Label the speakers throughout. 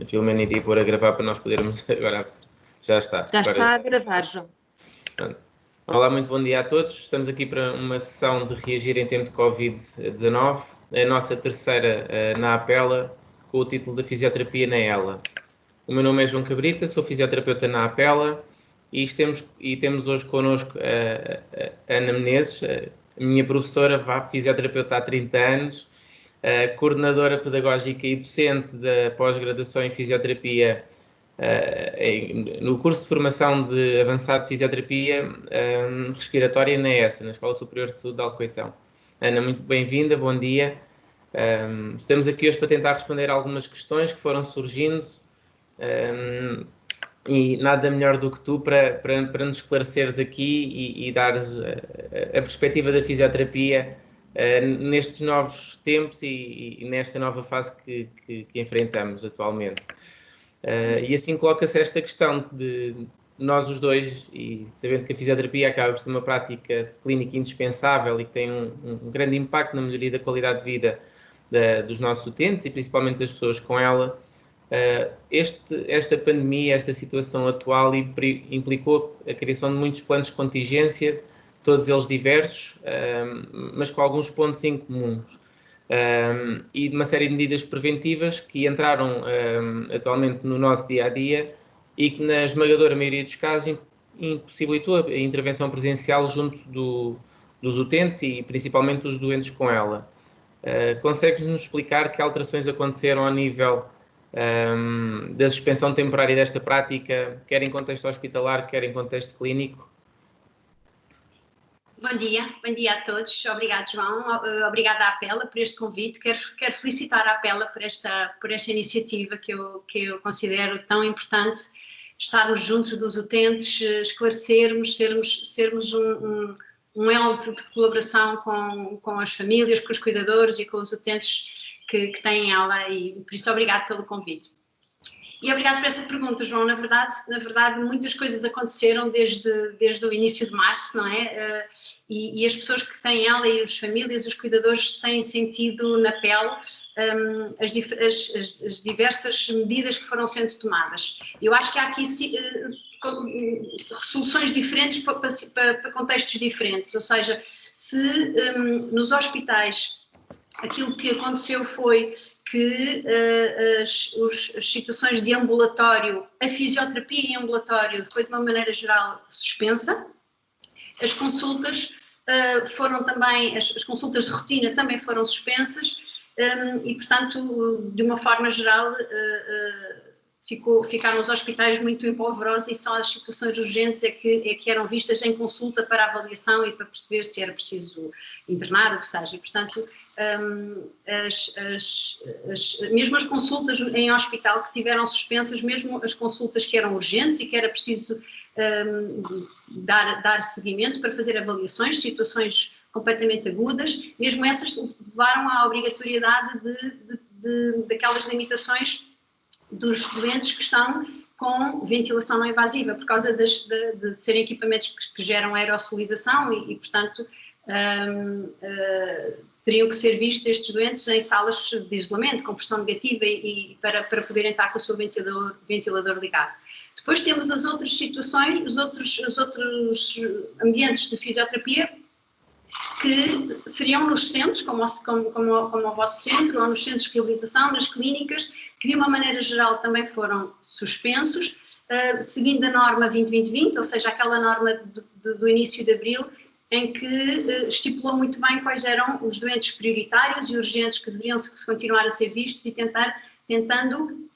Speaker 1: A Filomena iria pôr a gravar para nós podermos agora. Já está.
Speaker 2: Já está a gravar, João.
Speaker 1: Pronto. Olá, muito bom dia a todos. Estamos aqui para uma sessão de reagir em tempo de Covid-19, a nossa terceira na APELA, com o título da Fisioterapia na ELA. O meu nome é João Cabrita, sou fisioterapeuta na APELA e temos hoje connosco a Ana Menezes, a minha professora, fisioterapeuta há 30 anos, coordenadora pedagógica e docente da pós-graduação em fisioterapia no curso de formação de avançado de fisioterapia respiratória na ESSA, na Escola Superior de Saúde de Alcoitão. Ana, muito bem-vinda, bom dia. Estamos aqui hoje para tentar responder a algumas questões que foram surgindo e nada melhor do que tu para nos esclareceres aqui e dares a perspectiva da fisioterapia nestes novos tempos e nesta nova fase que enfrentamos atualmente. E assim coloca-se esta questão de nós os dois, e sabendo que a fisioterapia acaba por ser uma prática clínica indispensável e que tem um grande impacto na melhoria da qualidade de vida dos nossos utentes e principalmente das pessoas com ela, esta pandemia, esta situação atual implicou a criação de muitos planos de contingência, todos eles diversos, mas com alguns pontos em comuns. E de uma série de medidas preventivas que entraram atualmente no nosso dia-a-dia e que, na esmagadora maioria dos casos, impossibilitou a intervenção presencial junto dos utentes e principalmente dos doentes com ela. Consegues-nos explicar que alterações aconteceram ao nível da suspensão temporária desta prática, quer em contexto hospitalar, quer em contexto clínico?
Speaker 3: Bom dia a todos. Obrigado, João. Obrigada à APELA por este convite. Quero felicitar a APELA por esta iniciativa que eu considero tão importante, estarmos juntos dos utentes, esclarecermos, sermos um elo de colaboração com as famílias, com os cuidadores e com os utentes que têm ela, e por isso obrigado pelo convite. E obrigado por essa pergunta, João. Na verdade, muitas coisas aconteceram desde o início de março, não é? E as pessoas que têm ela e as famílias, os cuidadores, têm sentido na pele as diversas medidas que foram sendo tomadas. Eu acho que há aqui soluções diferentes para contextos diferentes, ou seja, se nos hospitais aquilo que aconteceu foi que as situações de ambulatório, a fisioterapia em ambulatório foi de uma maneira geral suspensa, as consultas foram também, as consultas de rotina também foram suspensas e, portanto, de uma forma geral, ficaram os hospitais muito empolvorosos e só as situações urgentes é que eram vistas em consulta para avaliação e para perceber se era preciso internar, o que seja. E, portanto, mesmo as consultas em hospital que tiveram suspensas, mesmo as consultas que eram urgentes e que era preciso dar seguimento para fazer avaliações de situações completamente agudas, mesmo essas levaram à obrigatoriedade daquelas limitações dos doentes que estão com ventilação não invasiva, por causa de serem equipamentos que geram aerosolização e portanto, teriam que ser vistos estes doentes em salas de isolamento, com pressão negativa e para poderem estar com o seu ventilador ligado. Depois temos as outras situações, os outros ambientes de fisioterapia, que seriam nos centros, como o vosso centro, ou nos centros de reabilitação, nas clínicas, que de uma maneira geral também foram suspensos, seguindo a norma 20-20-20, ou seja, aquela norma do início de abril, em que estipulou muito bem quais eram os doentes prioritários e urgentes que deveriam continuar a ser vistos e tentando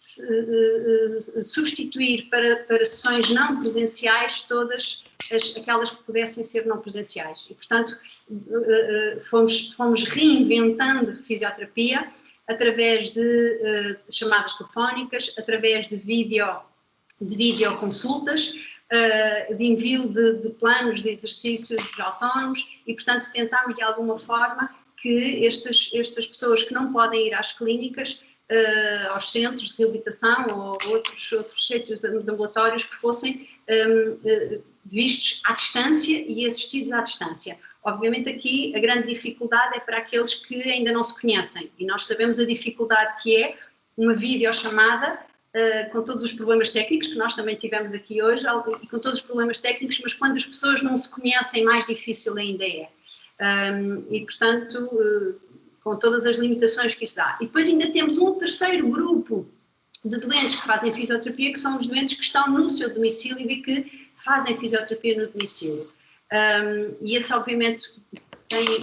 Speaker 3: substituir para sessões não presenciais todas aquelas que pudessem ser não presenciais. E, portanto, fomos reinventando fisioterapia através de chamadas telefónicas, através de videoconsultas, de envio de planos de exercícios autónomos e, portanto, tentámos de alguma forma que estas pessoas que não podem ir às clínicas, aos centros de reabilitação ou outros sítios de ambulatórios que fossem vistos à distância e assistidos à distância. Obviamente aqui a grande dificuldade é para aqueles que ainda não se conhecem e nós sabemos a dificuldade que é uma videochamada com todos os problemas técnicos que nós também tivemos aqui hoje, e com todos os problemas técnicos, mas quando as pessoas não se conhecem, mais difícil ainda é. E, portanto, com todas as limitações que isso dá. E depois ainda temos um terceiro grupo de doentes que fazem fisioterapia, que são os doentes que estão no seu domicílio e que fazem fisioterapia no domicílio. E esse, obviamente,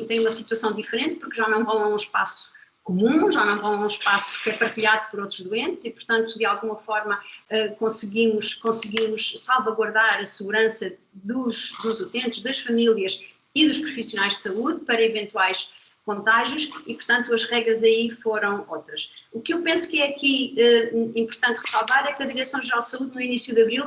Speaker 3: tem uma situação diferente, porque já não vão a um espaço comum, já não vão a um espaço que é partilhado por outros doentes e, portanto, de alguma forma conseguimos salvaguardar a segurança dos utentes, das famílias e dos profissionais de saúde para eventuais contágios e, portanto, as regras aí foram outras. O que eu penso que é aqui importante ressalvar é que a Direção-Geral de Saúde, no início de abril,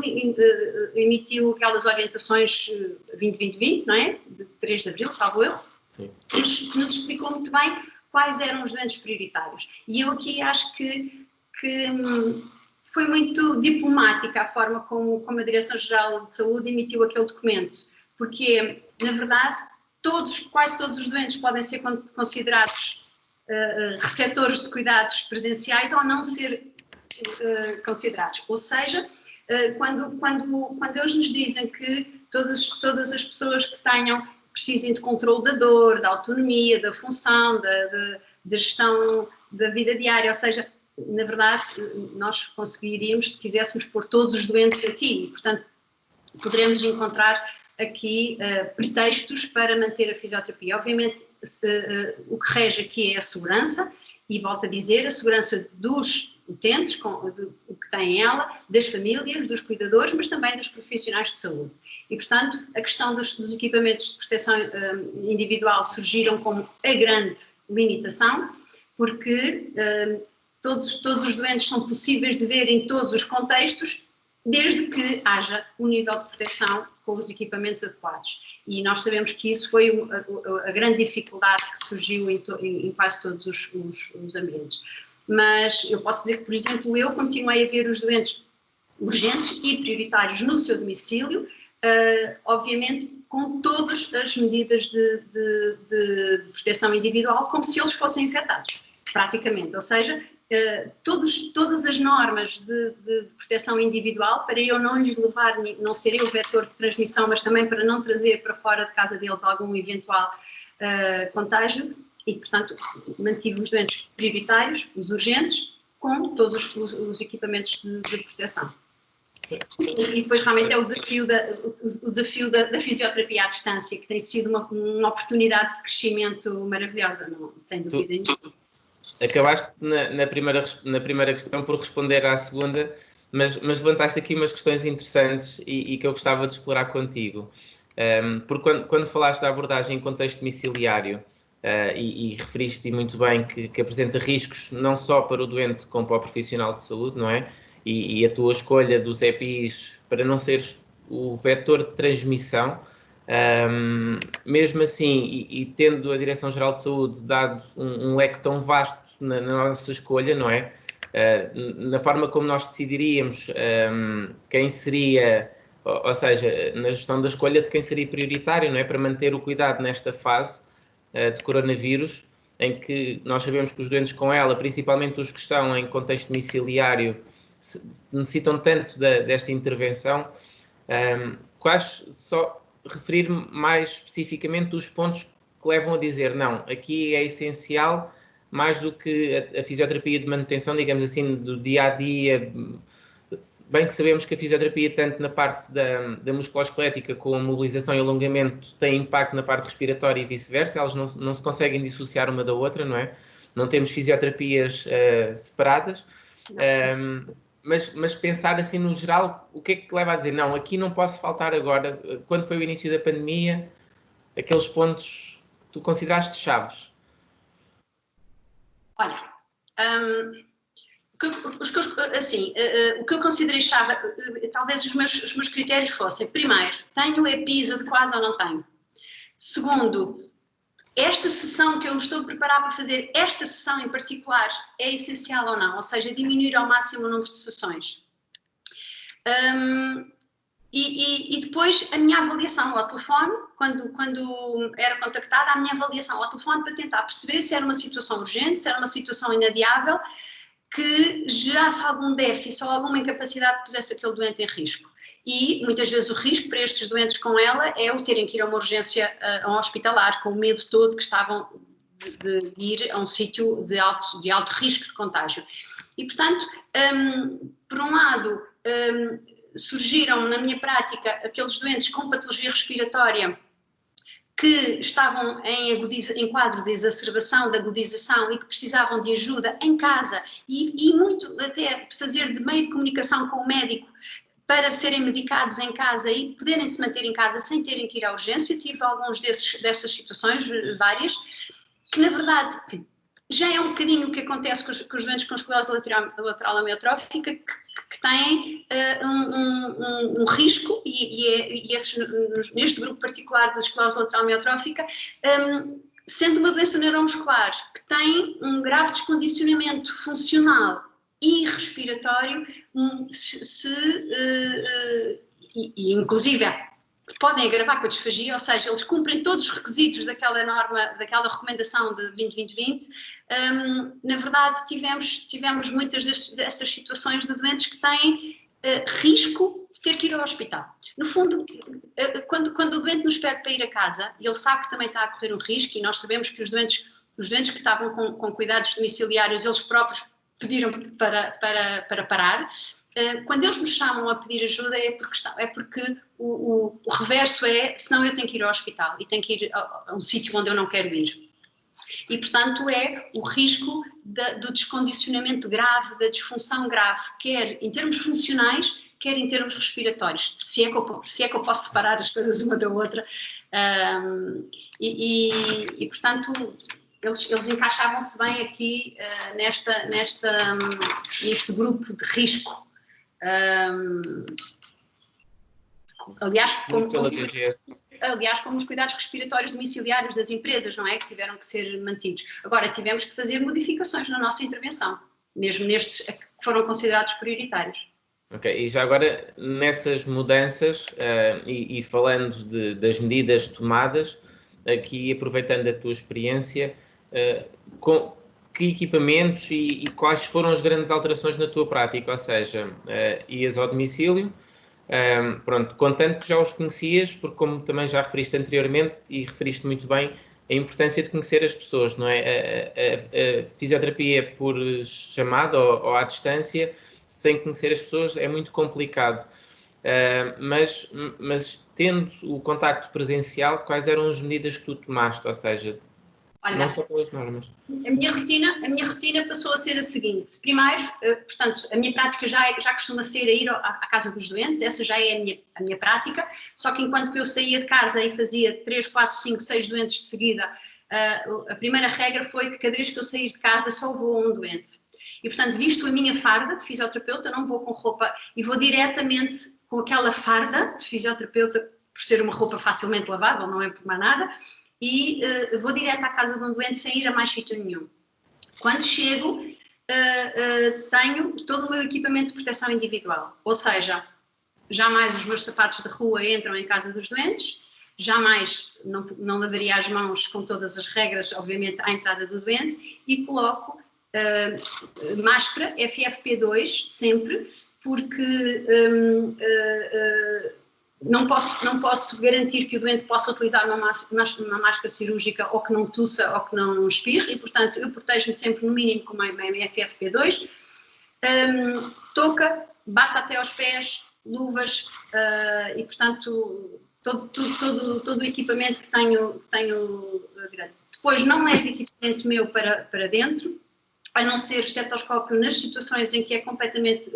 Speaker 3: emitiu aquelas orientações 2020, não é? De 3 de abril, salvo erro, que nos explicou muito bem quais eram os doentes prioritários. E eu aqui acho que foi muito diplomática a forma como a Direção-Geral de Saúde emitiu aquele documento, porque, na verdade, quase todos os doentes podem ser considerados receptores de cuidados presenciais ou não ser considerados. Ou seja, quando eles nos dizem que todas as pessoas que precisem de controle da dor, da autonomia, da função, da gestão da vida diária, ou seja, na verdade, nós conseguiríamos, se quiséssemos, pôr todos os doentes aqui, e, portanto, poderemos encontrar aqui pretextos para manter a fisioterapia. Obviamente, o que rege aqui é a segurança, e volto a dizer, a segurança dos utentes, o que têm ela, das famílias, dos cuidadores, mas também dos profissionais de saúde. E, portanto, a questão dos equipamentos de proteção individual surgiram como a grande limitação, porque todos os doentes são possíveis de ver em todos os contextos, desde que haja um nível de proteção com os equipamentos adequados. E nós sabemos que isso foi a grande dificuldade que surgiu em quase todos os ambientes. Mas eu posso dizer que, por exemplo, eu continuei a ver os doentes urgentes e prioritários no seu domicílio, obviamente com todas as medidas de proteção individual, como se eles fossem infectados, praticamente. Ou seja, todas as normas de proteção individual, para eu não lhes levar, não ser eu o vetor de transmissão, mas também para não trazer para fora de casa deles algum eventual contágio, e, portanto, mantive os doentes prioritários, os urgentes, com todos os equipamentos de proteção. E depois realmente é o desafio da fisioterapia à distância, que tem sido uma oportunidade de crescimento maravilhosa, não, sem dúvida nenhuma.
Speaker 1: Acabaste na primeira questão por responder à segunda, mas levantaste aqui umas questões interessantes e que eu gostava de explorar contigo. Porque quando falaste da abordagem em contexto domiciliário, e referiste muito bem que apresenta riscos não só para o doente como para o profissional de saúde, não é? E a tua escolha dos EPIs para não seres o vetor de transmissão, mesmo assim, e tendo a Direção-Geral de Saúde dado um leque tão vasto na nossa escolha, não é? Na forma como nós decidiríamos quem seria, ou seja, na gestão da escolha de quem seria prioritário, não é? Para manter o cuidado nesta fase de coronavírus, em que nós sabemos que os doentes com ela, principalmente os que estão em contexto domiciliário, necessitam tanto desta intervenção. Quais, só referir mais especificamente os pontos que levam a dizer, não, aqui é essencial, mais do que a fisioterapia de manutenção, digamos assim, do dia-a-dia, bem que sabemos que a fisioterapia, tanto na parte da musculoesquelética como a mobilização e alongamento, tem impacto na parte respiratória e vice-versa, elas não se conseguem dissociar uma da outra, não é? Não temos fisioterapias separadas, mas pensar assim no geral, o que é que te leva a dizer, não, aqui não posso faltar agora, quando foi o início da pandemia, aqueles pontos que tu consideraste chaves?
Speaker 3: Olha, o que eu considerei chave, talvez os meus critérios fossem, primeiro, tenho EPIs adequados ou não tenho? Segundo, esta sessão que eu me estou a preparar para fazer, esta sessão em particular, é essencial ou não? Ou seja, diminuir ao máximo o número de sessões. E depois a minha avaliação ao telefone, quando era contactada, a minha avaliação ao telefone para tentar perceber se era uma situação urgente, se era uma situação inadiável, que gerasse algum déficit ou alguma incapacidade que pusesse aquele doente em risco. E muitas vezes o risco para estes doentes com ela é o terem que ir a uma urgência hospitalar, com o medo todo que estavam de ir a um sítio de alto risco de contágio. E, portanto, por um lado, surgiram na minha prática aqueles doentes com patologia respiratória que estavam em quadro de exacerbação, de agudização e que precisavam de ajuda em casa e muito até de fazer de meio de comunicação com o médico para serem medicados em casa e poderem se manter em casa sem terem que ir à urgência. Eu tive alguns dessas situações, várias, que na verdade já é um bocadinho o que acontece com os doentes com esclerose lateral amiotrófica, que têm um risco, e neste grupo particular da esclerose lateral amiotrófica, sendo uma doença neuromuscular que tem um grave descondicionamento funcional e respiratório, e inclusive podem agravar com a disfagia, ou seja, eles cumprem todos os requisitos daquela norma, daquela recomendação de 2020-2020. Na verdade, tivemos muitas dessas situações de doentes que têm risco de ter que ir ao hospital. No fundo, quando o doente nos pede para ir a casa, ele sabe que também está a correr um risco, e nós sabemos que os doentes que estavam com cuidados domiciliários, eles próprios pediram para parar. Quando eles nos chamam a pedir ajuda é porque o reverso é, senão eu tenho que ir ao hospital e tenho que ir a um sítio onde eu não quero ir. E, portanto, é o risco do descondicionamento grave, da disfunção grave, quer em termos funcionais, quer em termos respiratórios, se é que eu posso separar as coisas uma da outra. Portanto, eles encaixavam-se bem aqui neste grupo de risco. Aliás, como os cuidados respiratórios domiciliários das empresas, não é? Que tiveram que ser mantidos. Agora, tivemos que fazer modificações na nossa intervenção, mesmo nestes que foram considerados prioritários.
Speaker 1: Ok, e já agora, nessas mudanças, e falando das medidas tomadas, aqui aproveitando a tua experiência, que equipamentos e quais foram as grandes alterações na tua prática? Ou seja, ias ao domicílio, pronto, contanto que já os conhecias, porque como também já referiste anteriormente e referiste muito bem, a importância de conhecer as pessoas, não é? A fisioterapia por chamada ou à distância, sem conhecer as pessoas, é muito complicado. Mas tendo o contacto presencial, quais eram as medidas que tu tomaste? Ou seja,
Speaker 3: olha,
Speaker 1: não só pelas normas.
Speaker 3: A minha rotina passou a ser a seguinte. Primeiro, portanto, a minha prática já costuma ser a ir à casa dos doentes, essa já é a minha prática, só que enquanto que eu saía de casa e fazia 3, 4, 5, 6 doentes de seguida, a primeira regra foi que cada vez que eu sair de casa só vou a um doente. E, portanto, visto a minha farda de fisioterapeuta, não vou com roupa e vou diretamente com aquela farda de fisioterapeuta, por ser uma roupa facilmente lavável, não é por mais nada, e vou direto à casa de um doente sem ir a mais sítio nenhum. Quando chego, tenho todo o meu equipamento de proteção individual, ou seja, jamais os meus sapatos de rua entram em casa dos doentes, jamais não lavaria as mãos com todas as regras, obviamente, à entrada do doente, e coloco máscara FFP2 sempre, porque não posso garantir que o doente possa utilizar uma máscara cirúrgica ou que não tussa ou que não espirre, e portanto eu protejo-me sempre no mínimo com uma FFP2, touca, bata até aos pés, luvas, e portanto todo o equipamento que tenho grande. Depois não é equipamento meu para dentro, a não ser estetoscópio nas situações em que é completamente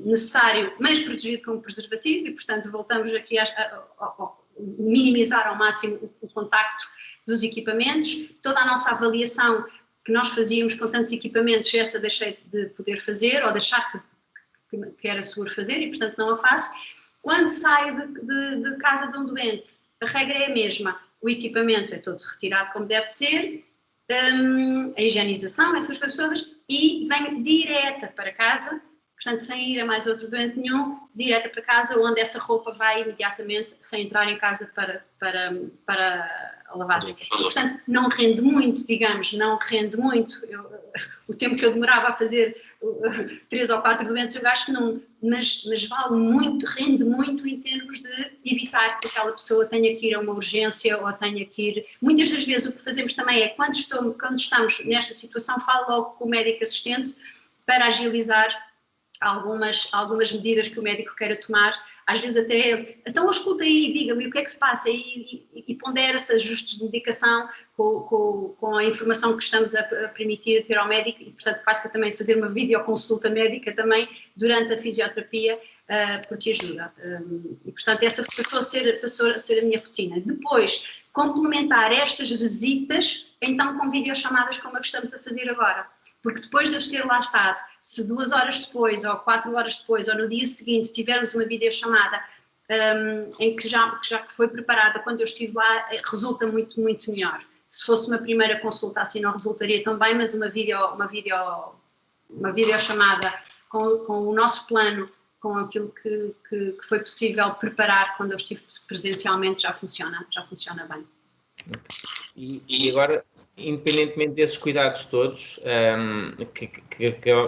Speaker 3: necessário, mas protegido com preservativo, e portanto voltamos aqui a minimizar ao máximo o contacto dos equipamentos. Toda a nossa avaliação que nós fazíamos com tantos equipamentos, essa deixei de poder fazer, ou deixar que era seguro fazer, e portanto não a faço. Quando saio de casa de um doente, a regra é a mesma, o equipamento é todo retirado como deve ser, a higienização, essas coisas todas, e venho direta para casa, portanto, sem ir a mais outro doente nenhum, direta para casa, onde essa roupa vai imediatamente, sem entrar em casa para a lavagem. Portanto, não rende muito, digamos, não rende muito. O tempo que eu demorava a fazer 3 ou 4 doentes, eu gasto num, mas vale muito, rende muito em termos de evitar que aquela pessoa tenha que ir a uma urgência ou tenha que ir... Muitas das vezes o que fazemos também é, quando estamos nesta situação, falo logo com o médico assistente para agilizar algumas medidas que o médico queira tomar, às vezes até ele, então escuta aí, diga-me o que é que se passa e pondera-se ajustes de medicação com a informação que estamos a permitir ter ao médico e, portanto, quase que também fazer uma videoconsulta médica também durante a fisioterapia, porque ajuda. E, portanto, essa passou a ser a minha rotina. Depois, complementar estas visitas, então, com videochamadas como a que estamos a fazer agora. Porque depois de eu ter lá estado, se 2 horas depois, ou 4 horas depois, ou no dia seguinte, tivermos uma videochamada em que já foi preparada quando eu estive lá, resulta muito, muito melhor. Se fosse uma primeira consulta assim não resultaria tão bem, mas uma videochamada com o nosso plano, com aquilo que foi possível preparar quando eu estive presencialmente, já funciona bem.
Speaker 1: E agora, independentemente desses cuidados todos que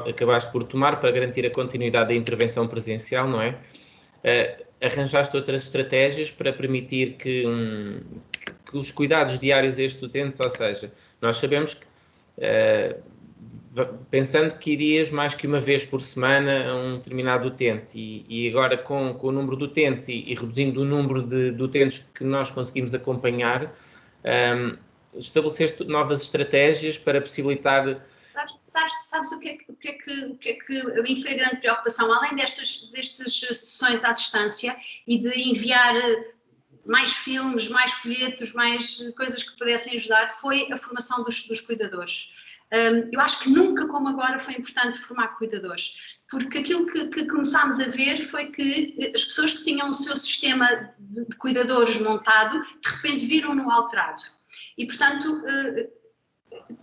Speaker 1: acabaste por tomar para garantir a continuidade da intervenção presencial, não é? Arranjaste outras estratégias para permitir que os cuidados diários a estes utentes, ou seja, nós sabemos que, pensando que irias mais que uma vez por semana a um determinado utente e agora com o número de utentes e reduzindo o número de utentes que nós conseguimos acompanhar, estabeleceste novas estratégias para possibilitar...
Speaker 3: Sabes o que é que a mim foi a grande preocupação, além destas sessões à distância e de enviar mais filmes, mais folhetos, mais coisas que pudessem ajudar, foi a formação dos cuidadores. Eu acho que nunca como agora foi importante formar cuidadores, porque aquilo que começámos a ver foi que as pessoas que tinham o seu sistema de cuidadores montado, de repente viram-no alterado. E, portanto,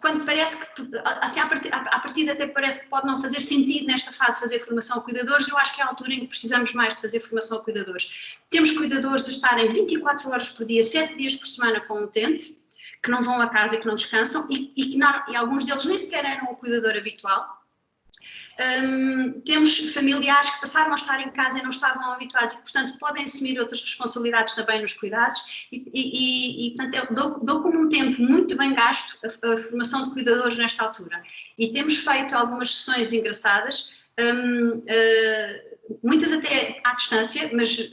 Speaker 3: quando parece que, assim, à partida até parece que pode não fazer sentido nesta fase fazer formação a cuidadores, eu acho que é a altura em que precisamos mais de fazer formação a cuidadores. Temos cuidadores a estarem 24 horas por dia, 7 dias por semana com o utente, que não vão a casa e que não descansam, e alguns deles nem sequer eram o cuidador habitual. Temos familiares que passaram a estar em casa e não estavam habituados e, portanto, podem assumir outras responsabilidades também nos cuidados portanto, dou como um tempo muito bem gasto a formação de cuidadores nesta altura. E temos feito algumas sessões engraçadas, muitas até à distância, mas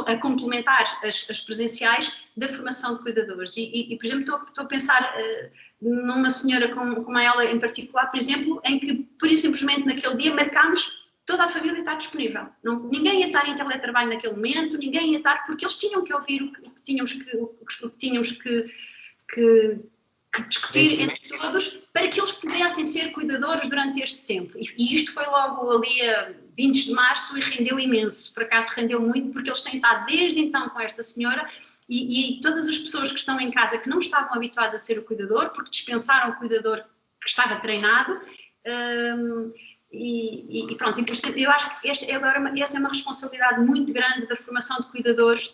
Speaker 3: a complementar as presenciais da formação de cuidadores. Por exemplo, estou a pensar numa senhora como ela em particular, por exemplo, em que, pura e simplesmente naquele dia, marcámos toda a família estar disponível. Ninguém ia estar em teletrabalho naquele momento, ninguém ia estar, porque eles tinham que ouvir o que tínhamos que discutir entre todos para que eles pudessem ser cuidadores durante este tempo. E isto foi logo ali a 20 de março e rendeu imenso. Por acaso rendeu muito, porque eles têm estado desde então com esta senhora e todas as pessoas que estão em casa que não estavam habituadas a ser o cuidador, porque dispensaram o cuidador que estava treinado. E pronto, eu acho que essa é uma responsabilidade muito grande da formação de cuidadores,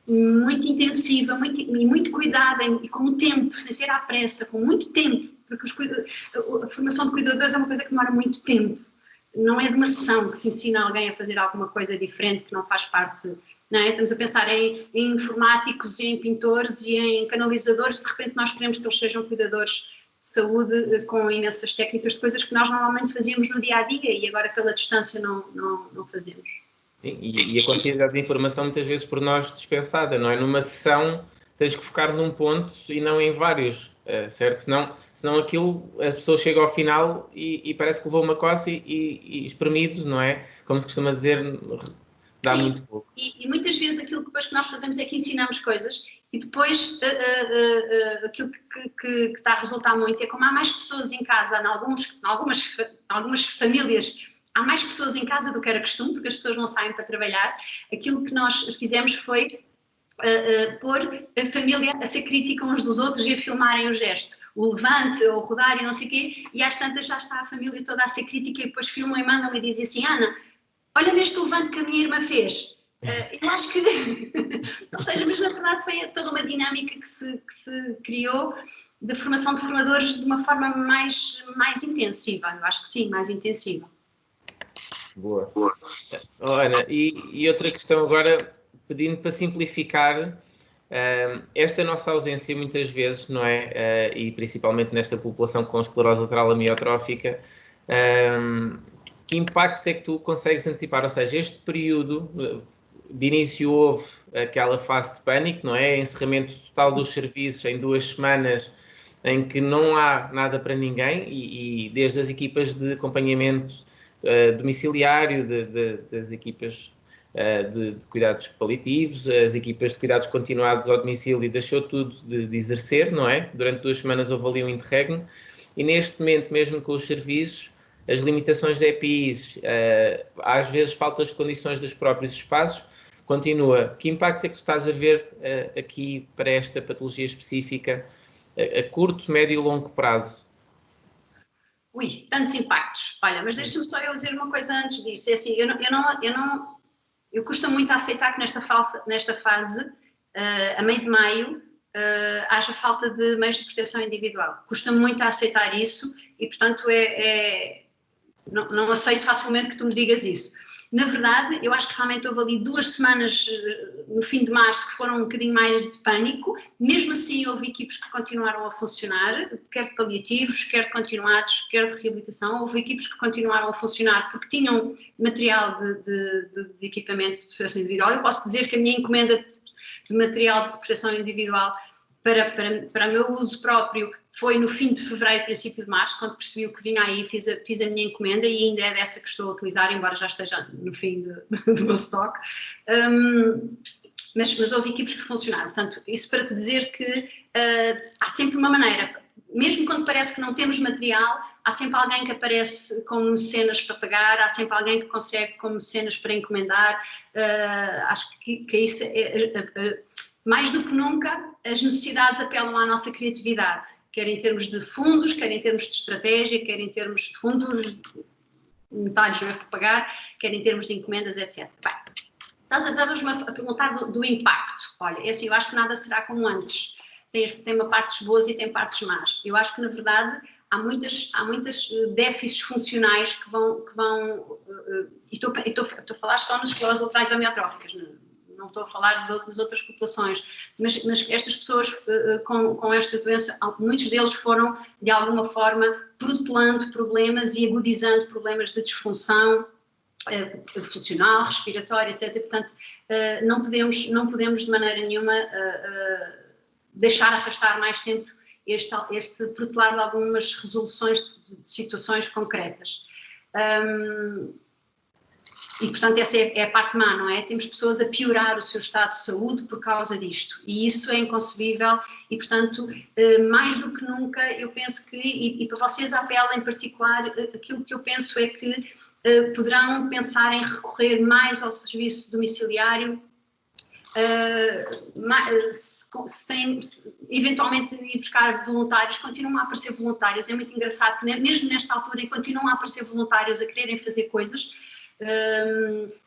Speaker 3: muito intensiva, muito cuidada e com o tempo, sem ser à pressa, com muito tempo, porque a formação de cuidadores é uma coisa que demora muito tempo. Não é de uma sessão que se ensina alguém a fazer alguma coisa diferente que não faz parte, não é? Estamos a pensar em informáticos e em pintores e em canalizadores, de repente nós queremos que eles sejam cuidadores de saúde com imensas técnicas de coisas que nós normalmente fazíamos no dia-a-dia e agora pela distância não fazemos.
Speaker 1: Sim, e a quantidade de informação muitas vezes por nós dispensada, não é? Numa sessão tens que focar num ponto e não em vários, certo? Senão aquilo, a pessoa chega ao final e parece que levou uma coça e espremido, não é? Como se costuma dizer, dá muito pouco.
Speaker 3: E muitas vezes aquilo que depois que nós fazemos é que ensinamos coisas e depois aquilo que está a resultar muito é como há mais pessoas em casa, em algumas famílias, há mais pessoas em casa do que era costume, porque as pessoas não saem para trabalhar. Aquilo que nós fizemos foi pôr a família a ser crítica uns dos outros e a filmarem o gesto, o levante, ou rodar e não sei o quê, e às tantas já está a família toda a ser crítica e depois filmam e mandam e dizem assim, Ana, olha este levante que a minha irmã fez. Eu acho que, ou seja, mas na verdade foi toda uma dinâmica que se criou de formação de formadores de uma forma mais intensiva, eu acho que sim, mais intensiva.
Speaker 1: Boa. Ana, e outra questão agora, pedindo para simplificar, esta nossa ausência muitas vezes, não é? E principalmente nesta população com esclerose lateral amiotrófica, que impactos é que tu consegues antecipar? Ou seja, este período de início houve aquela fase de pânico, não é? Encerramento total dos serviços em 2 semanas, em que não há nada para ninguém, e desde as equipas de acompanhamento domiciliário, das equipas de cuidados paliativos, as equipas de cuidados continuados ao domicílio, deixou tudo de exercer, não é? Durante 2 semanas houve ali um interregno, e neste momento, mesmo com os serviços, as limitações da EPIs, às vezes faltas de condições dos próprios espaços, continua. Que impactos é que tu estás a ver aqui para esta patologia específica a curto, médio e longo prazo?
Speaker 3: Ui, tantos impactos. Olha, mas deixa-me só eu dizer uma coisa antes disso. É assim, eu custa muito a aceitar que nesta fase, a meio de maio, haja falta de meios de proteção individual. Custa muito a aceitar isso e, portanto, não aceito facilmente que tu me digas isso. Na verdade, eu acho que realmente houve ali 2 semanas no fim de março que foram um bocadinho mais de pânico. Mesmo assim, houve equipes que continuaram a funcionar, quer de paliativos, quer de continuados, quer de reabilitação. Houve equipes que continuaram a funcionar porque tinham material de equipamento de proteção individual. Eu posso dizer que a minha encomenda de material de proteção individual para o meu uso próprio foi no fim de fevereiro, princípio de março, quando percebi o que vinha aí, fiz a minha encomenda e ainda é dessa que estou a utilizar, embora já esteja no fim do meu stock. Mas houve equipes que funcionaram. Portanto, isso para te dizer que há sempre uma maneira, mesmo quando parece que não temos material, há sempre alguém que aparece com mecenas para pagar, há sempre alguém que consegue com mecenas para encomendar. Acho que isso mais do que nunca, as necessidades apelam à nossa criatividade, quer em termos de fundos, quer em termos de estratégia, quer em termos de fundos, metades não é para pagar, quer em termos de encomendas, etc. Bem, estavas-me a perguntar do impacto. Olha, é assim, eu acho que nada será como antes. Tem uma partes boas e tem partes más. Eu acho que, na verdade, há muitas déficits funcionais que vão e estou a falar só nas esclerose laterais amiotróficas, não estou a falar das outras populações, mas estas pessoas com esta doença, muitos deles foram, de alguma forma, protelando problemas e agudizando problemas de disfunção funcional, respiratória, etc. Portanto, não podemos de maneira nenhuma deixar arrastar mais tempo este protelar de algumas resoluções de situações concretas. E, portanto, essa é a parte má, não é? Temos pessoas a piorar o seu estado de saúde por causa disto. E isso é inconcebível e, portanto, mais do que nunca, eu penso que, e para vocês apelo em particular, aquilo que eu penso é que poderão pensar em recorrer mais ao serviço domiciliário, eventualmente ir buscar voluntários, continuam a aparecer voluntários. É muito engraçado que mesmo nesta altura continuam a aparecer voluntários a quererem fazer coisas.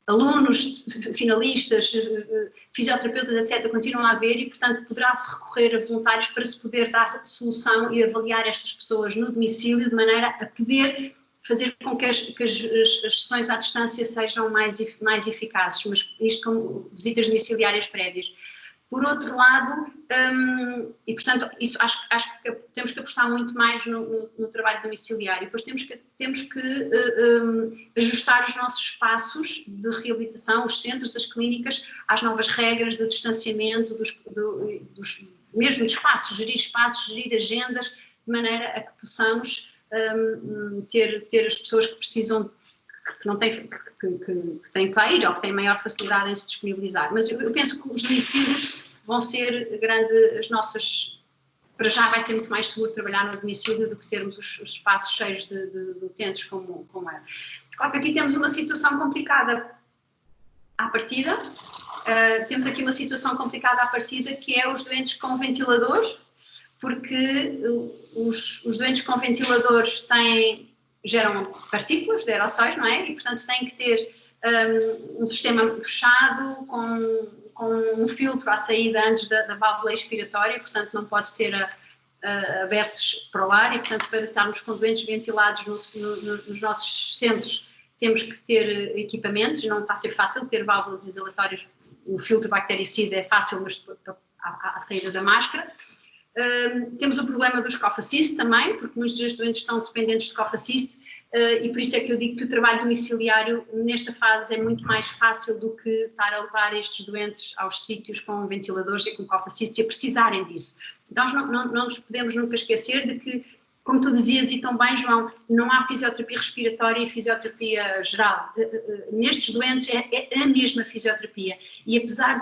Speaker 3: Alunos, finalistas, fisioterapeutas, etc., continuam a haver e, portanto, poderá-se recorrer a voluntários para se poder dar solução e avaliar estas pessoas no domicílio de maneira a poder fazer com que as sessões à distância sejam mais eficazes, mas isto com visitas domiciliárias prévias. Por outro lado, e portanto, isso acho que temos que apostar muito mais no trabalho domiciliário. Depois temos que ajustar os nossos espaços de reabilitação, os centros, as clínicas, às novas regras de distanciamento, mesmo de espaços, gerir agendas, de maneira a que possamos ter as pessoas que precisam, que não têm, que têm que ir ou que têm maior facilidade em se disponibilizar. Mas eu penso que os domicílios vão ser as nossas. Para já vai ser muito mais seguro trabalhar no domicílio do que termos os espaços cheios de utentes como é. Claro que aqui temos uma situação complicada. À partida, Temos aqui uma situação complicada à partida, que é os doentes com ventiladores, porque os doentes com ventiladores geram partículas de aerossóis, não é? E, portanto, têm que ter um sistema fechado, com um filtro à saída antes da válvula expiratória, portanto, não pode ser abertos para o ar, e, portanto, para estarmos com doentes ventilados nos nossos centros, temos que ter equipamentos. Não está a ser fácil ter válvulas exalatórias. O filtro bactericida é fácil, mas à saída da máscara. Temos o problema dos cough assist também, porque muitos dos doentes estão dependentes de cough assist, e por isso é que eu digo que o trabalho domiciliário nesta fase é muito mais fácil do que estar a levar estes doentes aos sítios com ventiladores e com cough assist e a precisarem disso. Então não nos podemos nunca esquecer de que, como tu dizias e tão bem, João, não há fisioterapia respiratória e fisioterapia geral. Nestes doentes é a mesma fisioterapia, e apesar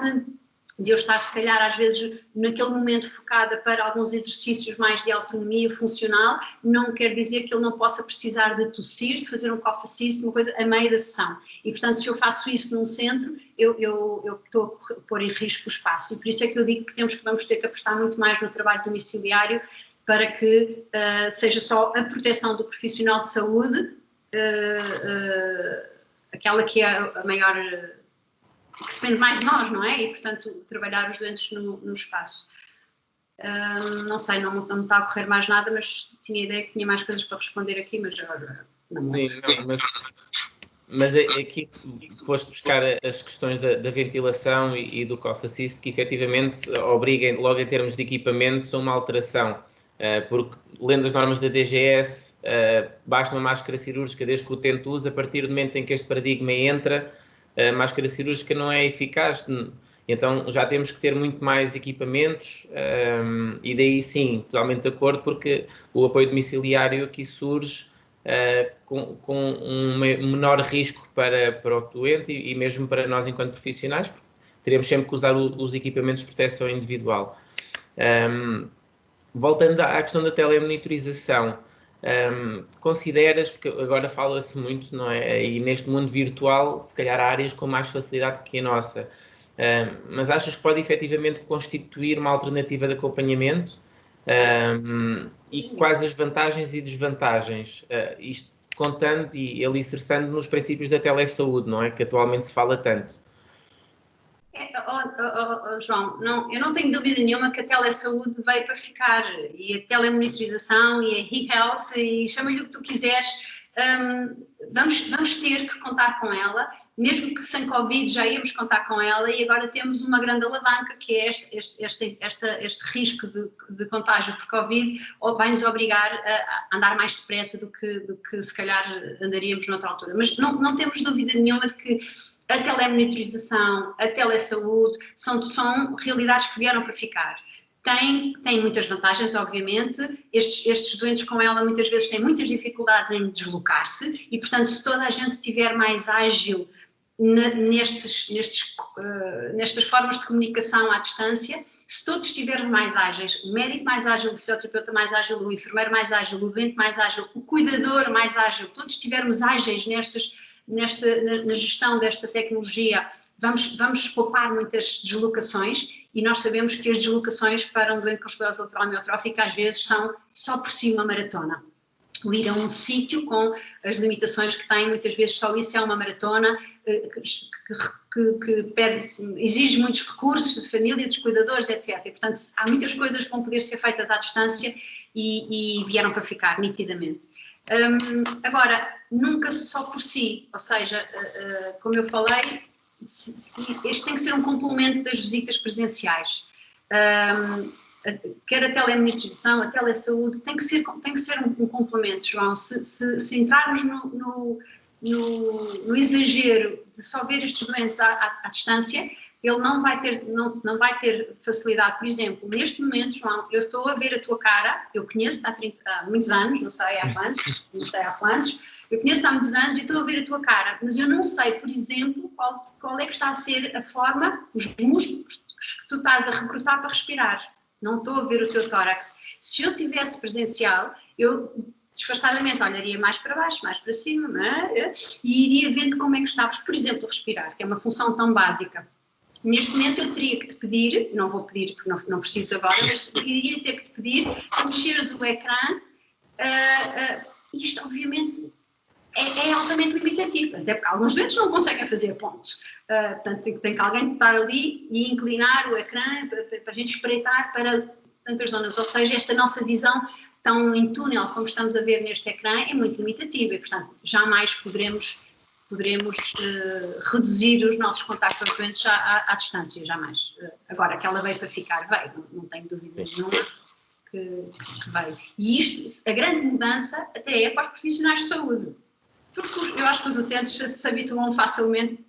Speaker 3: de eu estar, se calhar, às vezes, naquele momento focada para alguns exercícios mais de autonomia funcional, não quer dizer que ele não possa precisar de tossir, de fazer um cough assist, uma coisa a meio da sessão. E, portanto, se eu faço isso num centro, eu estou a pôr em risco o espaço. E por isso é que eu digo que vamos ter que apostar muito mais no trabalho domiciliário, para que seja só a proteção do profissional de saúde, aquela que é a maior, que depende mais de nós, não é? E, portanto, trabalhar os doentes no espaço. Não sei, não me está a ocorrer mais nada, mas tinha a ideia que tinha mais coisas para responder aqui, mas agora não.
Speaker 1: Sim, mas aqui foste buscar as questões da ventilação e do cough assist, que efetivamente obriguem, logo em termos de equipamentos, a uma alteração. Porque, lendo as normas da DGS, basta uma máscara cirúrgica desde que o utente use. A partir do momento em que este paradigma entra, a máscara cirúrgica não é eficaz. Então já temos que ter muito mais equipamentos, e daí sim, totalmente de acordo, porque o apoio domiciliário aqui surge com um menor risco para o doente e mesmo para nós enquanto profissionais, porque teremos sempre que usar os equipamentos de proteção individual. Voltando à questão da telemonitorização, consideras, porque agora fala-se muito, não é? E neste mundo virtual, se calhar há áreas com mais facilidade que a nossa, mas achas que pode efetivamente constituir uma alternativa de acompanhamento? E quais as vantagens e desvantagens? Isto contando e alicerçando nos princípios da telesaúde, não é? Que atualmente se fala tanto.
Speaker 3: João, eu não tenho dúvida nenhuma que a telesaúde veio para ficar, e a telemonitorização e a e-health, e chama-lhe o que tu quiseres. Vamos ter que contar com ela, mesmo que sem Covid já íamos contar com ela, e agora temos uma grande alavanca, que é este risco de contágio por Covid, ou vai nos obrigar a andar mais depressa do que se calhar andaríamos noutra altura. Mas não temos dúvida nenhuma de que a telemonitorização, a telesaúde são realidades que vieram para ficar. Tem muitas vantagens, obviamente. Estes doentes com ela muitas vezes têm muitas dificuldades em deslocar-se, e, portanto, se toda a gente estiver mais ágil nestas formas de comunicação à distância, se todos estiverem mais ágeis, o médico mais ágil, o fisioterapeuta mais ágil, o enfermeiro mais ágil, o doente mais ágil, o cuidador mais ágil, todos estivermos ágeis na gestão desta tecnologia, vamos poupar muitas deslocações, e nós sabemos que as deslocações para um doente com esclerose lateral amiotrófica às vezes são só por si uma maratona. O ir a um sítio com as limitações que tem, muitas vezes só isso é uma maratona que exige muitos recursos de família, dos cuidadores, etc. E, portanto, há muitas coisas que vão poder ser feitas à distância e vieram para ficar, nitidamente. Agora, nunca só por si, ou seja, como eu falei, este tem que ser um complemento das visitas presenciais. Quer a telemonitorização, a telesaúde, tem que ser um complemento, João. Se entrarmos no exagero de só ver estes doentes à distância, ele não vai ter facilidade. Por exemplo, neste momento, João, eu estou a ver a tua cara, eu conheço-te há muitos anos, não sei há quantos, eu conheço há muitos anos e estou a ver a tua cara, mas eu não sei, por exemplo, qual é que está a ser a forma, os músculos que tu estás a recrutar para respirar. Não estou a ver o teu tórax. Se eu tivesse presencial, eu disfarçadamente olharia mais para baixo, mais para cima, e iria vendo como é que estavas, por exemplo, a respirar, que é uma função tão básica. Neste momento eu teria que te pedir, não vou pedir porque não preciso agora, mas iria ter que te pedir para mexeres o ecrã. Isto obviamente é altamente limitativo, até porque alguns doentes não conseguem fazer pontos. Portanto, tem que alguém estar ali e inclinar o ecrã para a gente espreitar para tantas zonas. Ou seja, esta nossa visão tão em túnel como estamos a ver neste ecrã é muito limitativa e, portanto, jamais poderemos reduzir os nossos contactos aos doentes à distância, jamais. Agora, que ela veio para ficar, veio, não tenho dúvida nenhuma que veio. E isto, a grande mudança até é para os profissionais de saúde, porque eu acho que os utentes se habituam facilmente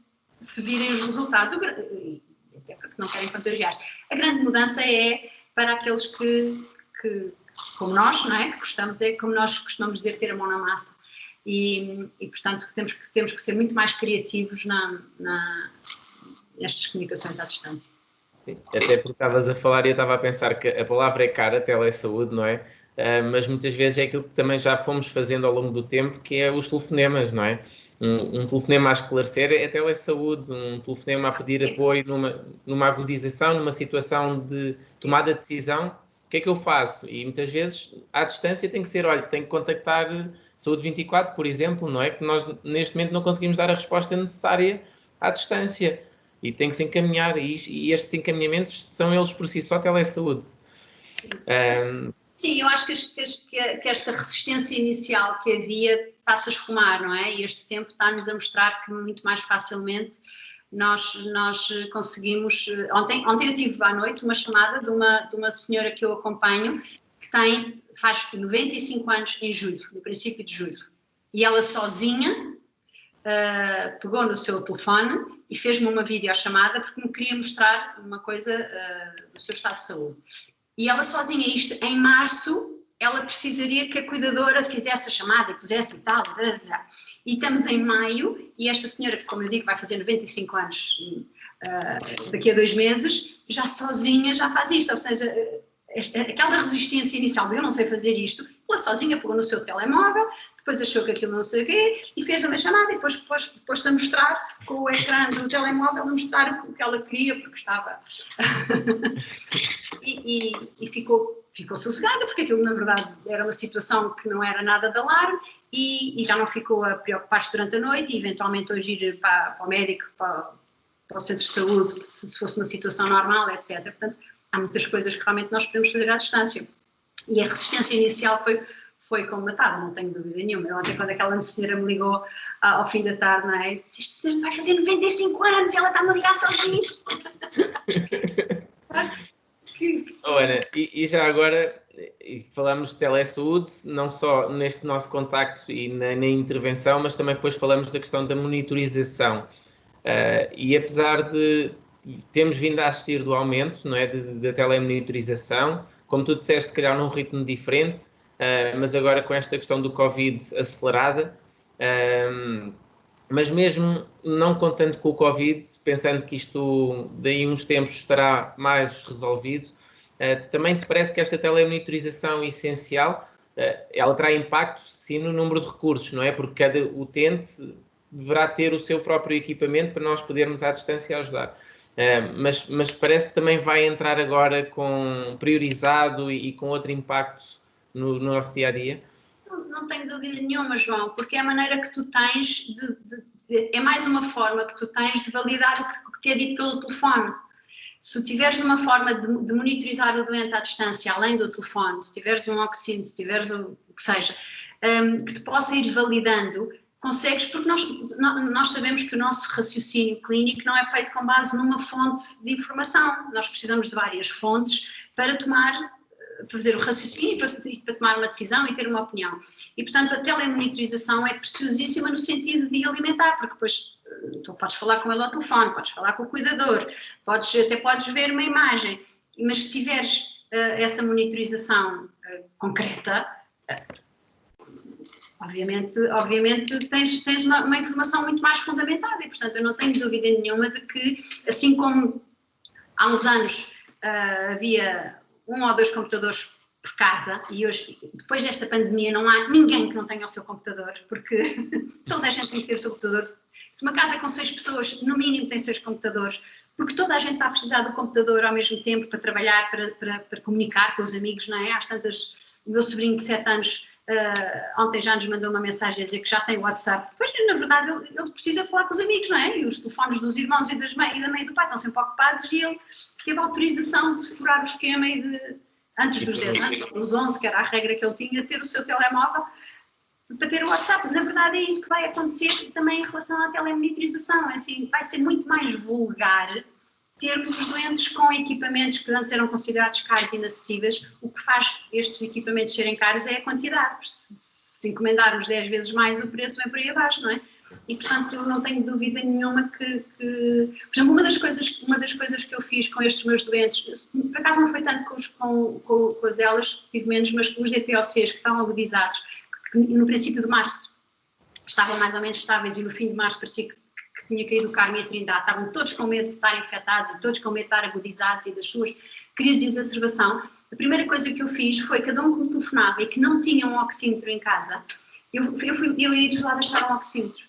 Speaker 3: se virem os resultados, até porque não querem contagiar-se. A grande mudança é para aqueles que como nós, não é? Que gostamos, como nós costumamos dizer, ter a mão na massa. E portanto, temos que ser muito mais criativos nestas comunicações à distância.
Speaker 1: Sim. Até porque estavas a falar e eu estava a pensar que a palavra é cara, telesaúde, não é? Mas muitas vezes é aquilo que também já fomos fazendo ao longo do tempo, que é os telefonemas, não é? Um telefonema a esclarecer é telesaúde, um telefonema a pedir apoio numa agudização, numa situação de tomada de decisão, o que é que eu faço? E muitas vezes, à distância, tem que ser, olha, tenho que contactar Saúde 24, por exemplo, não é? Que nós, neste momento, não conseguimos dar a resposta necessária à distância. E tem que se encaminhar, e estes encaminhamentos são eles por si só telesaúde.
Speaker 3: Sim, eu acho que esta resistência inicial que havia está-se a esfumar, não é? E este tempo está-nos a mostrar que muito mais facilmente nós conseguimos... Ontem eu tive à noite uma chamada de uma senhora que eu acompanho que faz 95 anos em julho, no princípio de julho. E ela sozinha pegou no seu telefone e fez-me uma videochamada porque me queria mostrar uma coisa do seu estado de saúde. E ela sozinha, isto em março, ela precisaria que a cuidadora fizesse a chamada e pusesse e tal. E estamos em maio e esta senhora, que como eu digo vai fazer 95 anos daqui a 2 meses, já sozinha já faz isto. Ou seja, aquela resistência inicial de eu não sei fazer isto, ela sozinha pegou no seu telemóvel, depois achou que aquilo não sei o quê e fez uma chamada e depois pôs-se a mostrar com o ecrã do telemóvel, a mostrar o que ela queria porque estava... e ficou sossegada porque aquilo na verdade era uma situação que não era nada de alarme e já não ficou a preocupar-se durante a noite e eventualmente hoje ir para o médico, para o centro de saúde, se fosse uma situação normal, etc. Portanto, há muitas coisas que realmente nós podemos fazer à distância. E a resistência inicial foi combatada, não tenho dúvida nenhuma. Ontem, quando aquela senhora me ligou ao fim da tarde, não é? Eu disse, esta senhora vai fazer 95 anos e ela está-me a ligar sozinha.
Speaker 1: Ana, e já agora falamos de telesaúde, não só neste nosso contacto e na intervenção, mas também depois falamos da questão da monitorização. E apesar de termos vindo a assistir do aumento, não é, da telemonitorização, como tu disseste, se calhar num ritmo diferente, mas agora com esta questão do Covid acelerada, mas mesmo não contando com o Covid, pensando que isto daí uns tempos estará mais resolvido, também te parece que esta telemonitorização essencial, ela terá impacto sim no número de recursos, não é? Porque cada utente deverá ter o seu próprio equipamento para nós podermos à distância ajudar. Mas parece que também vai entrar agora com priorizado e com outro impacto no nosso dia-a-dia?
Speaker 3: Não tenho dúvida nenhuma, João, porque é a maneira que tu tens é mais uma forma que tu tens de validar o que te é dito pelo telefone. Se tiveres uma forma de monitorizar o doente à distância, além do telefone, se tiveres um oxímetro, se tiveres o que seja, que te possa ir validando, consegues, porque nós sabemos que o nosso raciocínio clínico não é feito com base numa fonte de informação. Nós precisamos de várias fontes para fazer o raciocínio, para tomar uma decisão e ter uma opinião. E, portanto, a telemonitorização é preciosíssima no sentido de alimentar, porque depois tu podes falar com ele ao telefone, podes falar com o cuidador, até podes ver uma imagem, mas se tiveres essa monitorização concreta, obviamente tens uma informação muito mais fundamentada e, portanto, eu não tenho dúvida nenhuma de que, assim como há uns anos havia 1 ou 2 computadores por casa, e hoje, depois desta pandemia, não há ninguém que não tenha o seu computador, porque toda a gente tem que ter o seu computador. Se uma casa com 6 pessoas, no mínimo tem 6 computadores, porque toda a gente está a precisar do computador ao mesmo tempo para trabalhar, para comunicar com os amigos, não é? Às tantas, o meu sobrinho de 7 anos ontem já nos mandou uma mensagem a dizer que já tem WhatsApp. Pois, na verdade, ele precisa de falar com os amigos, não é? E os telefones dos irmãos e da mãe e do pai estão sempre ocupados, e ele teve autorização de furar o esquema e de, antes dos 10 anos, dos 11, que era a regra que ele tinha, ter o seu telemóvel para ter o WhatsApp. Na verdade, é isso que vai acontecer também em relação à telemonitorização. É assim, vai ser muito mais vulgar termos os doentes com equipamentos que antes eram considerados caros e inacessíveis. O que faz estes equipamentos serem caros é a quantidade. Se encomendarmos 10 vezes mais, o preço vem por aí abaixo, não é? E, portanto, eu não tenho dúvida nenhuma que por exemplo, uma das coisas que eu fiz com estes meus doentes, por acaso não foi tanto com as elas, tive menos, mas com os DPOCs que estavam agudizados, que no princípio de março estavam mais ou menos estáveis e no fim de março parecia que tinha caído o Carmo e a Trindade, estavam todos com medo de estar infectados e todos com medo de estar agudizados e das suas crises de exacerbação. A primeira coisa que eu fiz foi, cada um que me telefonava e que não tinha um oxímetro em casa, eu ia-lhes lá deixar um oxímetro.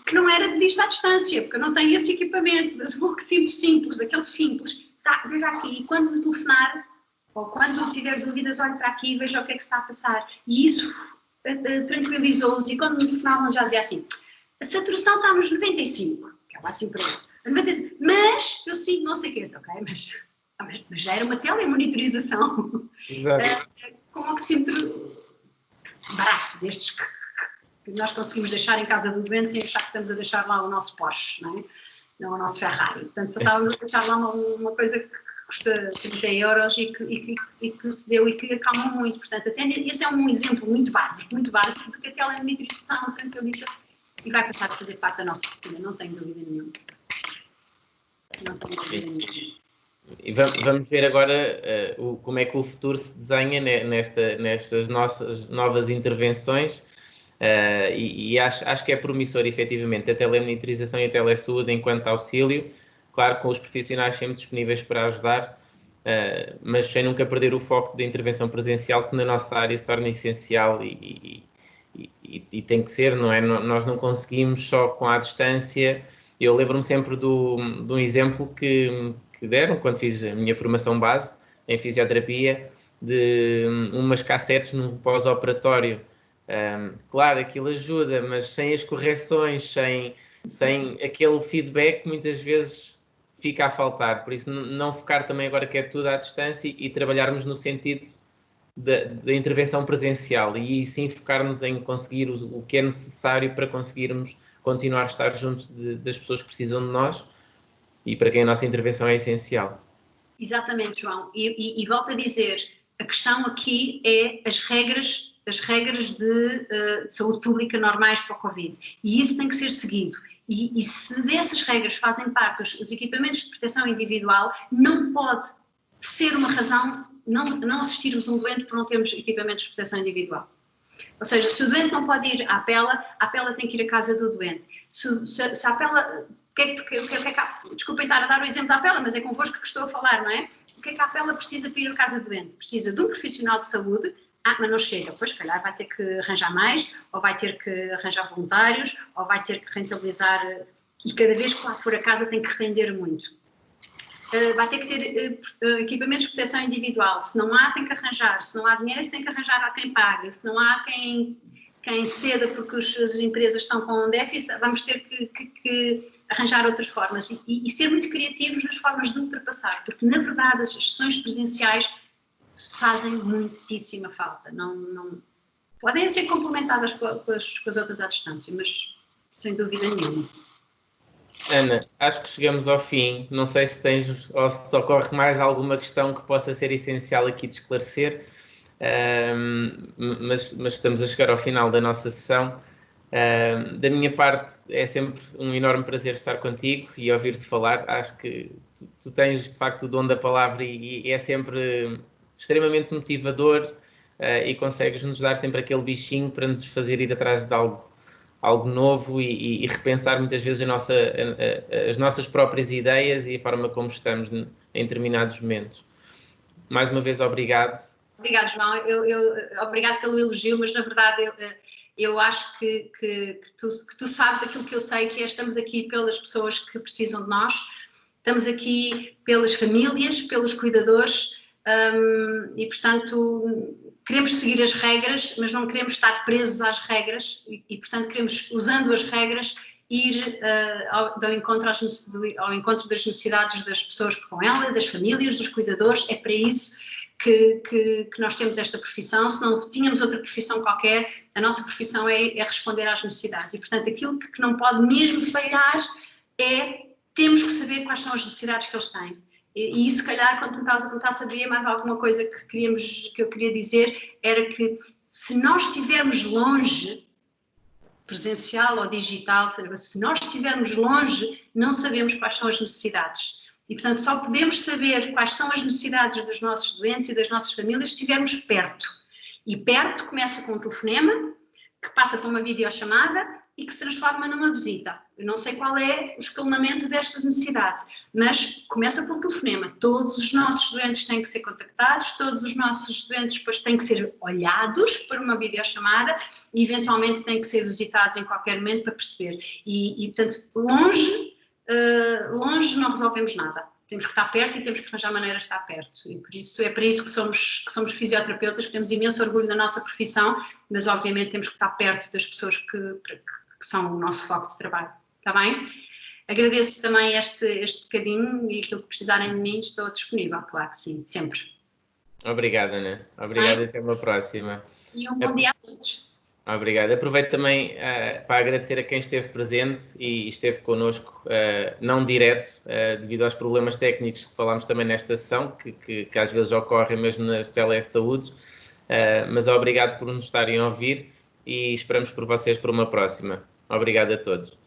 Speaker 3: Que não era de vista à distância, porque eu não tenho esse equipamento, mas um oxímetro simples, aqueles simples, veja aqui, e quando me telefonar, ou quando tiver dúvidas, olhe para aqui e veja o que é que se está a passar. E isso tranquilizou-os, e quando me telefonavam já dizia assim, a saturação está nos 95, que é ótimo para ele, mas eu sinto não sei o que é, ok, mas já era uma telemonitorização.
Speaker 1: Exato.
Speaker 3: Com um oxímetro barato, destes que nós conseguimos deixar em casa do doente sem achar que estamos a deixar lá o nosso Porsche, não é? Não o nosso Ferrari. Portanto, só estávamos a deixar lá uma coisa que custa 30 euros e que se deu e que acalma muito. Portanto, até esse é um exemplo muito básico, porque a telemonitorização tranquiliza e vai passar a fazer parte da nossa rotina, não tenho dúvida nenhuma. Não tenho dúvida nenhuma.
Speaker 1: E vamos ver agora como é que o futuro se desenha nestas nossas novas intervenções. E acho que é promissor, efetivamente, a telemonitorização e a telesaúde enquanto auxílio, claro, com os profissionais sempre disponíveis para ajudar, mas sem nunca perder o foco da intervenção presencial, que na nossa área se torna essencial e tem que ser, não é? Nós não conseguimos só com a distância. Eu lembro-me sempre de um exemplo que deram quando fiz a minha formação base em fisioterapia, de umas cassetes num pós-operatório. Claro, aquilo ajuda, mas sem as correções, sem aquele feedback, muitas vezes fica a faltar. Por isso, não focar também agora que é tudo à distância e trabalharmos no sentido da intervenção presencial e sim focarmos em conseguir o que é necessário para conseguirmos continuar a estar junto das pessoas que precisam de nós e para quem a nossa intervenção é essencial.
Speaker 3: Exatamente, João. E volto a dizer, a questão aqui é as regras de saúde pública normais para o Covid. E isso tem que ser seguido. E se dessas regras fazem parte os equipamentos de proteção individual, não pode ser uma razão não assistirmos um doente por não termos equipamentos de proteção individual. Ou seja, se o doente não pode ir à APELA tem que ir à casa do doente. Se a APELA... Desculpem estar a dar o exemplo da APELA, mas é convosco que estou a falar, não é? O que é que a APELA precisa para ir à casa do doente? Precisa de um profissional de saúde, mas não chega, pois, se calhar vai ter que arranjar mais, ou vai ter que arranjar voluntários, ou vai ter que rentabilizar, e cada vez que lá for a casa tem que render muito. Vai ter que ter equipamentos de proteção individual, se não há tem que arranjar, se não há dinheiro tem que arranjar a quem paga, se não há quem ceda porque as empresas estão com um déficit, vamos ter que arranjar outras formas e ser muito criativos nas formas de ultrapassar, porque na verdade as sessões presenciais fazem muitíssima falta, não podem ser complementadas com as outras à distância, mas sem dúvida nenhuma.
Speaker 1: Ana, acho que chegamos ao fim. Não sei se tens ou se te ocorre mais alguma questão que possa ser essencial aqui de esclarecer, mas estamos a chegar ao final da nossa sessão. Da minha parte, é sempre um enorme prazer estar contigo e ouvir-te falar. Acho que tu tens, de facto, o dom da palavra e é sempre extremamente motivador e consegues nos dar sempre aquele bichinho para nos fazer ir atrás de algo novo e repensar muitas vezes as nossas próprias ideias e a forma como estamos em determinados momentos. mais uma vez, obrigado.
Speaker 3: Obrigado, João. Obrigado pelo elogio, mas na verdade eu acho que tu sabes aquilo que eu sei, que é estamos aqui pelas pessoas que precisam de nós, estamos aqui pelas famílias, pelos cuidadores e, portanto, queremos seguir as regras, mas não queremos estar presos às regras e portanto, queremos, usando as regras, ir ao encontro das necessidades das pessoas que com ela, das famílias, dos cuidadores. É para isso que nós temos esta profissão. Se não tínhamos outra profissão qualquer, a nossa profissão é responder às necessidades. E, portanto, aquilo que não pode mesmo falhar temos que saber quais são as necessidades que eles têm. E se calhar, quando me estavas a perguntar se havia mais alguma coisa que eu queria dizer, era que se nós estivermos longe, presencial ou digital, se nós estivermos longe, não sabemos quais são as necessidades. E, portanto, só podemos saber quais são as necessidades dos nossos doentes e das nossas famílias se estivermos perto. E perto começa com um telefonema, que passa para uma videochamada e que se transforma numa visita. Eu não sei qual é o escalonamento desta necessidade, mas começa pelo telefonema. Todos os nossos doentes têm que ser contactados, todos os nossos doentes depois têm que ser olhados por uma videochamada e eventualmente têm que ser visitados em qualquer momento para perceber. E portanto, longe não resolvemos nada. Temos que estar perto e temos que arranjar maneiras de estar perto. E por isso, é para isso que somos fisioterapeutas, que temos imenso orgulho na nossa profissão, mas obviamente temos que estar perto das pessoas que são o nosso foco de trabalho. Está bem? Agradeço também este bocadinho e aquilo que precisarem de mim, estou disponível, claro que sim, sempre.
Speaker 1: Obrigado, Ana. Obrigado e até uma próxima.
Speaker 3: E um bom dia a todos.
Speaker 1: Obrigado. Aproveito também para agradecer a quem esteve presente e esteve connosco, não direto, devido aos problemas técnicos que falámos também nesta sessão, que às vezes ocorrem mesmo nas telesaúdes, mas obrigado por nos estarem a ouvir e esperamos por vocês para uma próxima. Obrigado a todos.